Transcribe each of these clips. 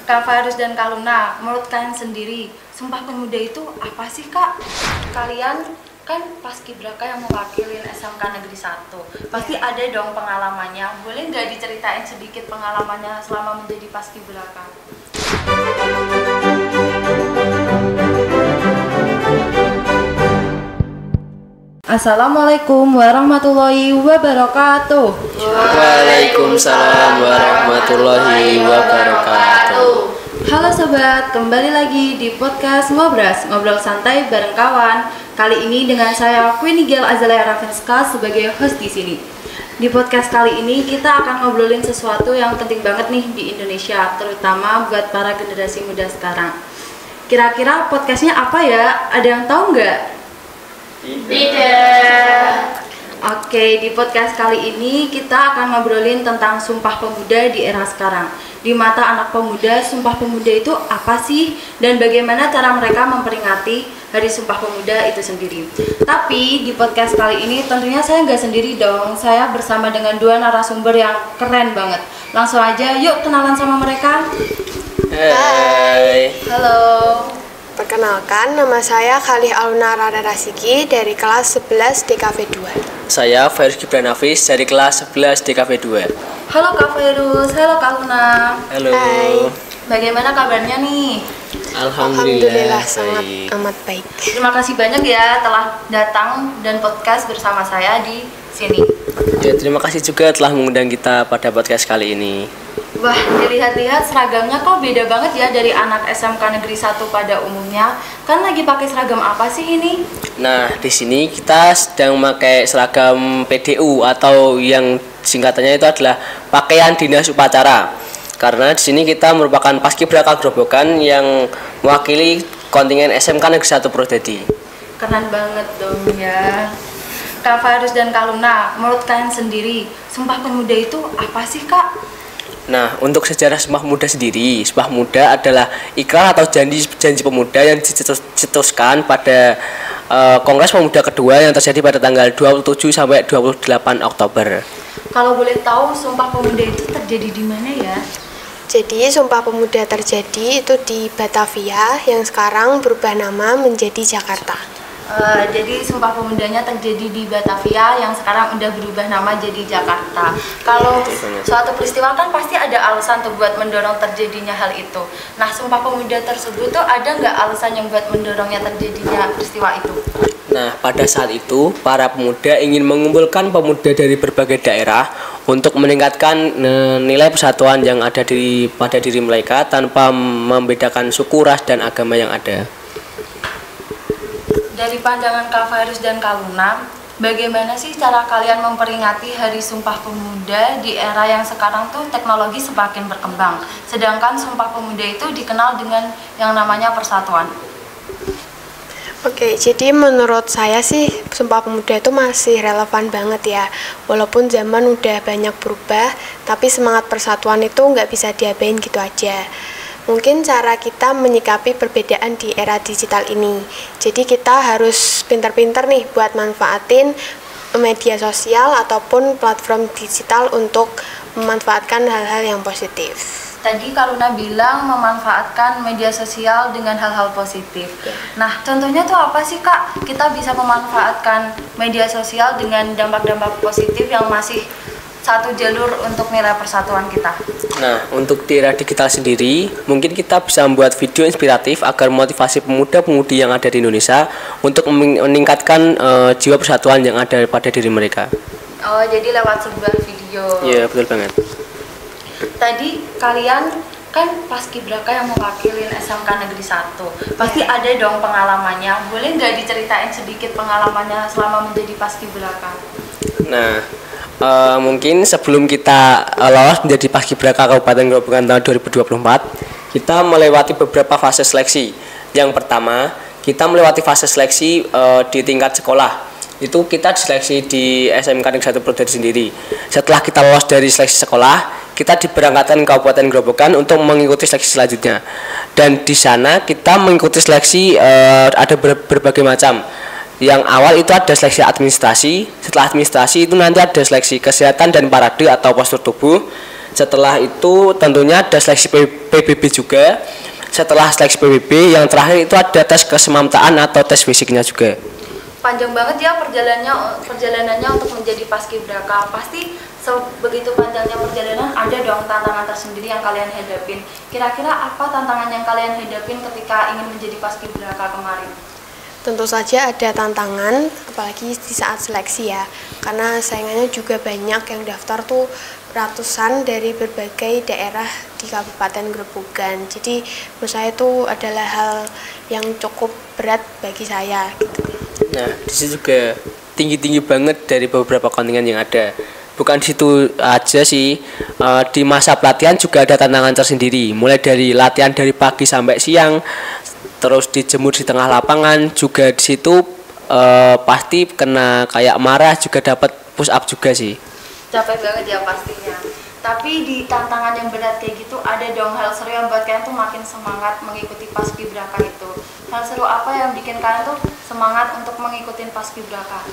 Kak Fairuz dan Kak Luna, menurut kalian sendiri, Sumpah Pemuda itu apa sih, Kak? Kalian kan paskibraka yang mewakilin SMK Negeri 1. Pasti ada dong pengalamannya. Boleh nggak diceritain sedikit pengalamannya selama menjadi paskibraka? Assalamualaikum warahmatullahi wabarakatuh. Waalaikumsalam warahmatullahi wabarakatuh. Halo sobat, kembali lagi di podcast Ngobras, ngobrol santai bareng kawan. Kali ini dengan saya Queen Nigel Azalea Ravenska sebagai host di sini. Di podcast kali ini kita akan ngobrolin sesuatu yang penting banget nih di Indonesia, terutama buat para generasi muda sekarang. Kira-kira podcastnya apa ya? Ada yang tahu nggak? Tidak. Oke, di podcast kali ini kita akan ngobrolin tentang Sumpah Pemuda di era sekarang. Di mata anak pemuda, Sumpah Pemuda itu apa sih? Dan bagaimana cara mereka memperingati Hari Sumpah Pemuda itu sendiri. Tapi di podcast kali ini tentunya saya nggak sendiri dong. Saya bersama dengan dua narasumber yang keren banget. Langsung aja yuk kenalan sama mereka. Hai. Halo. Perkenalkan, nama saya Khalih Aluna Rara Rasiki dari kelas 11 DKV 2. Saya Fairuz Gibran Hafiz dari kelas 11 DKV 2. Halo Kak Fairuz, halo Kak Luna. Halo. Hai. Bagaimana kabarnya nih? Alhamdulillah sangat baik. amat baik. Terima kasih banyak ya telah datang dan podcast bersama saya di sini. Ya, terima kasih juga telah mengundang kita pada podcast kali ini. Wah, dilihat-lihat seragamnya kok beda banget ya dari anak SMK Negeri 1 pada umumnya. Kan lagi pakai seragam apa sih ini? Nah, di sini kita sedang memakai seragam PDU atau yang singkatannya itu adalah pakaian dinas upacara. Karena di sini kita merupakan paskibraka Grobogan yang mewakili kontingen SMK Negeri 1 Purwodadi. Keren banget dong ya. Kak Fairuz dan Kak Luna, menurut kalian sendiri, Sumpah Pemuda itu apa sih, Kak? Nah, untuk sejarah Sumpah Pemuda sendiri, Sumpah Pemuda adalah ikrar atau janji pemuda yang dicetuskan pada Kongres Pemuda kedua yang terjadi pada tanggal 27 sampai 28 Oktober. Kalau boleh tahu, Sumpah Pemuda itu terjadi di mana ya? Jadi, Sumpah Pemuda terjadi itu di Batavia yang sekarang berubah nama menjadi Jakarta. Jadi Sumpah Pemudanya terjadi di Batavia yang sekarang udah berubah nama jadi Jakarta. Kalau suatu peristiwa kan pasti ada alasan tuh buat mendorong terjadinya hal itu. Nah, Sumpah Pemuda tersebut tuh ada nggak alasan yang buat mendorongnya terjadinya peristiwa itu? Nah, pada saat itu, para pemuda ingin mengumpulkan pemuda dari berbagai daerah untuk meningkatkan nilai persatuan yang ada pada diri mereka tanpa membedakan suku, ras, dan agama yang ada. Dari pandangan Kak Fairuz dan Kak Luna, bagaimana sih cara kalian memperingati Hari Sumpah Pemuda di era yang sekarang tuh teknologi semakin berkembang, sedangkan Sumpah Pemuda itu dikenal dengan yang namanya persatuan? Oke, jadi menurut saya sih Sumpah Pemuda itu masih relevan banget ya. Walaupun zaman udah banyak berubah, tapi semangat persatuan itu nggak bisa diabain gitu aja. Mungkin cara kita menyikapi perbedaan di era digital ini. Jadi kita harus pintar-pintar nih buat manfaatin media sosial ataupun platform digital untuk memanfaatkan hal-hal yang positif. Tadi Kak Luna bilang memanfaatkan media sosial dengan hal-hal positif. Nah, contohnya tuh apa sih Kak? Kita bisa memanfaatkan media sosial dengan dampak-dampak positif yang masih satu jalur untuk nilai persatuan kita. Nah, untuk di era digital sendiri, mungkin kita bisa membuat video inspiratif agar motivasi pemuda-pemudi yang ada di Indonesia untuk meningkatkan jiwa persatuan yang ada pada diri mereka. Oh, jadi lewat sebuah video. Iya, betul banget. Tadi kalian kan paskibraka yang mewakilin SMK Negeri 1. Pasti ada dong pengalamannya. Boleh nggak diceritain sedikit pengalamannya selama menjadi paskibraka? Nah, mungkin sebelum kita lolos menjadi paskibraka Kabupaten Grobogan tahun 2024, kita melewati beberapa fase seleksi. Yang pertama, kita melewati fase seleksi di tingkat sekolah. Itu kita diseleksi di SMK Negeri 1 Purwodadi sendiri. Setelah kita lolos dari seleksi sekolah, kita diberangkatkan ke Kabupaten Grobogan untuk mengikuti seleksi selanjutnya. Dan di sana kita mengikuti seleksi ada berbagai macam. Yang awal itu ada seleksi administrasi, setelah administrasi itu nanti ada seleksi kesehatan dan parade atau postur tubuh. Setelah itu tentunya ada seleksi PBB juga. Setelah seleksi PBB yang terakhir itu ada tes kesemamtaan atau tes fisiknya juga. Panjang banget ya perjalanannya untuk menjadi paskibraka. Pasti begitu panjangnya perjalanan ada dong tantangan tersendiri yang kalian hadapin. Kira-kira apa tantangan yang kalian hadapin ketika ingin menjadi paskibraka kemarin? Tentu saja ada tantangan, apalagi di saat seleksi ya. Karena saingannya juga banyak, yang daftar tuh ratusan dari berbagai daerah di Kabupaten Grobogan. Jadi menurut saya itu adalah hal yang cukup berat bagi saya gitu. Nah, di situ juga tinggi-tinggi banget dari beberapa kontingen yang ada. Bukan di situ aja sih, di masa pelatihan juga ada tantangan tersendiri. Mulai dari latihan dari pagi sampai siang, terus dijemur di tengah lapangan juga di situ pasti kena kayak marah, juga dapat push up juga sih. Capek banget ya pastinya. Tapi di tantangan yang berat kayak gitu ada dong hal seru yang buat kalian tuh makin semangat mengikuti paskibraka itu. Hal seru apa yang bikin kalian tuh semangat untuk mengikuti paskibraka?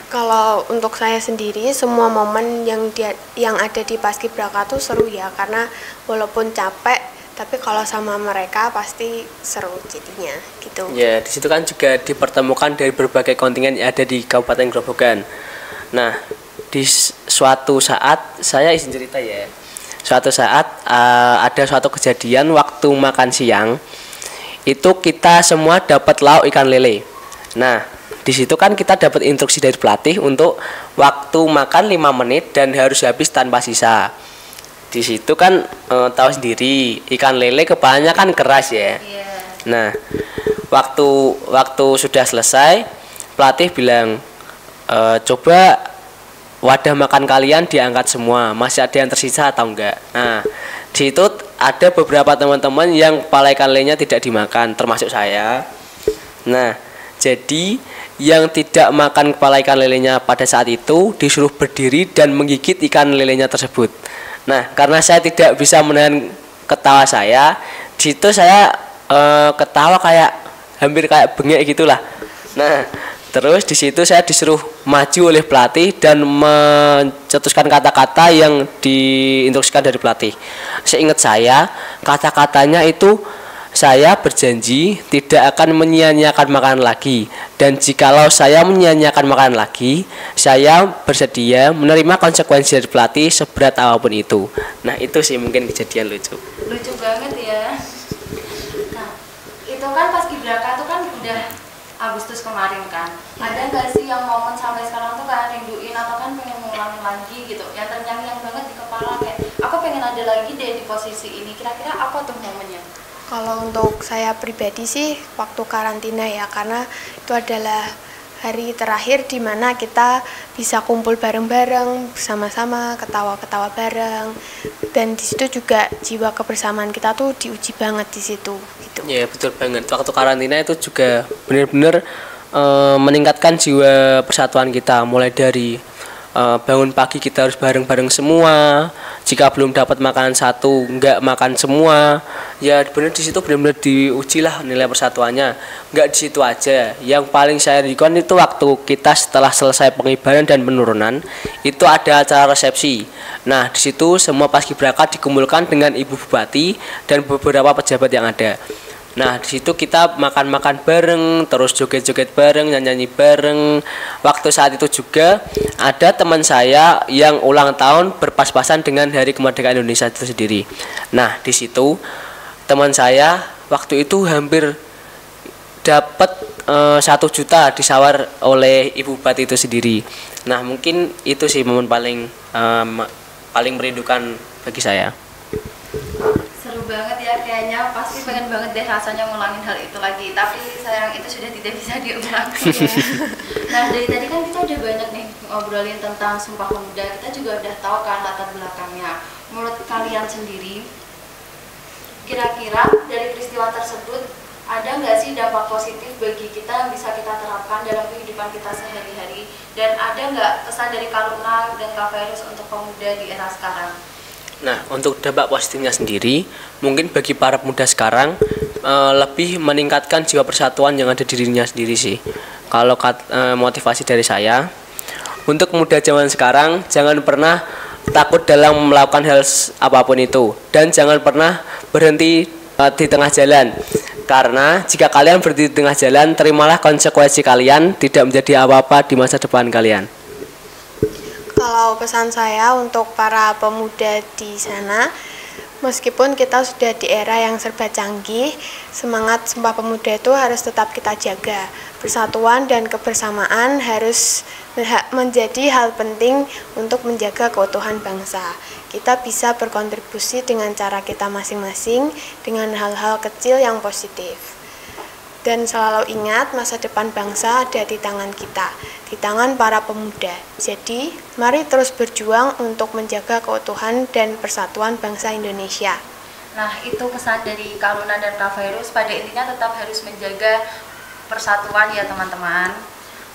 Kalau untuk saya sendiri, semua momen yang ada di paskibraka tuh seru ya, karena walaupun capek, tapi kalau sama mereka pasti seru jadinya gitu. Ya, di situ kan juga dipertemukan dari berbagai kontingen yang ada di Kabupaten Grobogan. Nah, di suatu saat saya izin cerita ya. Suatu saat ada suatu kejadian waktu makan siang itu kita semua dapat lauk ikan lele. Nah, di situ kan kita dapat instruksi dari pelatih untuk waktu makan 5 menit dan harus habis tanpa sisa. Di situ kan tahu sendiri ikan lele kepalanya kan keras ya. Nah, waktu sudah selesai pelatih bilang coba wadah makan kalian diangkat semua, masih ada yang tersisa atau enggak. Nah, di situ ada beberapa teman-teman yang kepala ikan lelenya tidak dimakan, termasuk saya. Nah, jadi yang tidak makan kepala ikan lelenya pada saat itu disuruh berdiri dan menggigit ikan lelenya tersebut. Nah, karena saya tidak bisa menahan ketawa saya, di situ saya ketawa kayak hampir kayak bengek gitulah. Nah, terus di situ saya disuruh maju oleh pelatih dan mencetuskan kata-kata yang diinstruksikan dari pelatih. Seingat saya, kata-katanya itu saya berjanji tidak akan menyia-nyiakan makanan lagi, dan jikalau saya menyia-nyiakan makanan lagi, saya bersedia menerima konsekuensi dari pelatih seberat apapun itu. Nah, itu sih mungkin kejadian lucu. Lucu banget ya. Nah, itu kan paskibraka itu kan udah Agustus kemarin kan. Ada nggak sih yang momen sampai sekarang tuh kalian rinduin atau kan pengen ngulangin lagi gitu? Yang terngiang-ngiang banget di kepala kayak aku pengen ada lagi deh di posisi ini. Kira-kira apa tuh momennya? Kalau untuk saya pribadi sih waktu karantina ya, karena itu adalah hari terakhir di mana kita bisa kumpul bareng-bareng, bersama-sama, ketawa-ketawa bareng, dan di situ juga jiwa kebersamaan kita tuh diuji banget di situ. Gitu. Ya betul banget. Waktu karantina itu juga benar-benar meningkatkan jiwa persatuan kita, mulai dari bangun pagi kita harus bareng-bareng semua. Jika belum dapat makanan satu, enggak makan semua. Ya benar di situ benar-benar diuji lah nilai persatuannya. Enggak di situ aja. Yang paling saya rindukan itu waktu kita setelah selesai pengibaran dan penurunan, itu ada acara resepsi. Nah, di situ semua paskibraka dikumpulkan dengan Ibu Bupati dan beberapa pejabat yang ada. Nah, di situ kita makan-makan bareng, terus joget-joget bareng, nyanyi-nyanyi bareng. Waktu saat itu juga ada teman saya yang ulang tahun berpas-pasan dengan Hari Kemerdekaan Indonesia itu sendiri. Nah, di situ teman saya waktu itu hampir dapat 1 juta disawar oleh Ibu Bupati itu sendiri. Nah, mungkin itu sih momen paling merindukan bagi saya. Seru banget ya, kayaknya pasti pengen banget deh rasanya ngulangin hal itu lagi, tapi sayang itu sudah tidak bisa diulang ya. Nah, dari tadi kan kita udah banyak nih ngobrolin tentang Sumpah Pemuda, kita juga udah tahu kan latar belakangnya. Menurut kalian sendiri, kira-kira dari peristiwa tersebut ada nggak sih dampak positif bagi kita yang bisa kita terapkan dalam kehidupan kita sehari-hari, dan ada nggak kesan dari Kak Luna dan Kak Virus untuk pemuda di era sekarang? Nah, untuk dampak positifnya sendiri, mungkin bagi para pemuda sekarang lebih meningkatkan jiwa persatuan yang ada di dirinya sendiri sih. Kalau motivasi dari saya, untuk pemuda zaman sekarang jangan pernah takut dalam melakukan hal apapun itu, dan jangan pernah berhenti di tengah jalan. Karena jika kalian berhenti di tengah jalan, terimalah konsekuensi kalian tidak menjadi apa-apa di masa depan kalian. Kalau pesan saya untuk para pemuda di sana, meskipun kita sudah di era yang serba canggih, semangat Sumpah Pemuda itu harus tetap kita jaga. Persatuan dan kebersamaan harus menjadi hal penting untuk menjaga keutuhan bangsa. Kita bisa berkontribusi dengan cara kita masing-masing, dengan hal-hal kecil yang positif. Dan selalu ingat, masa depan bangsa ada di tangan kita, di tangan para pemuda. Jadi, mari terus berjuang untuk menjaga keutuhan dan persatuan bangsa Indonesia. Nah, itu pesan dari Kak Luna dan Kak Fairuz. Pada intinya tetap harus menjaga persatuan ya teman-teman.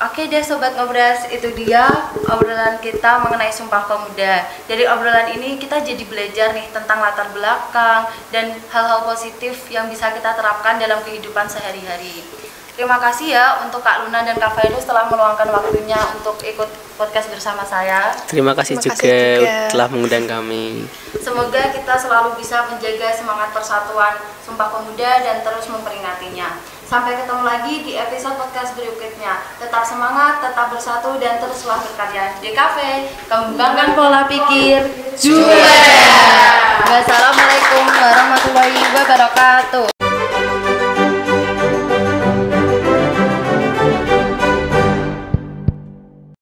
Oke deh Sobat Ngobras, itu dia obrolan kita mengenai Sumpah Pemuda. Dari obrolan ini kita jadi belajar nih tentang latar belakang dan hal-hal positif yang bisa kita terapkan dalam kehidupan sehari-hari. Terima kasih ya untuk Kak Luna dan Kak Fairuz telah meluangkan waktunya untuk ikut podcast bersama saya. Terima kasih juga telah mengundang kami. Semoga kita selalu bisa menjaga semangat persatuan Sumpah Pemuda dan terus memperingatinya. Sampai ketemu lagi di episode podcast berikutnya. Tetap semangat, tetap bersatu, dan teruslah berkarya. DKV, kembangkan pola pikir juara. Wassalamualaikum warahmatullahi wabarakatuh.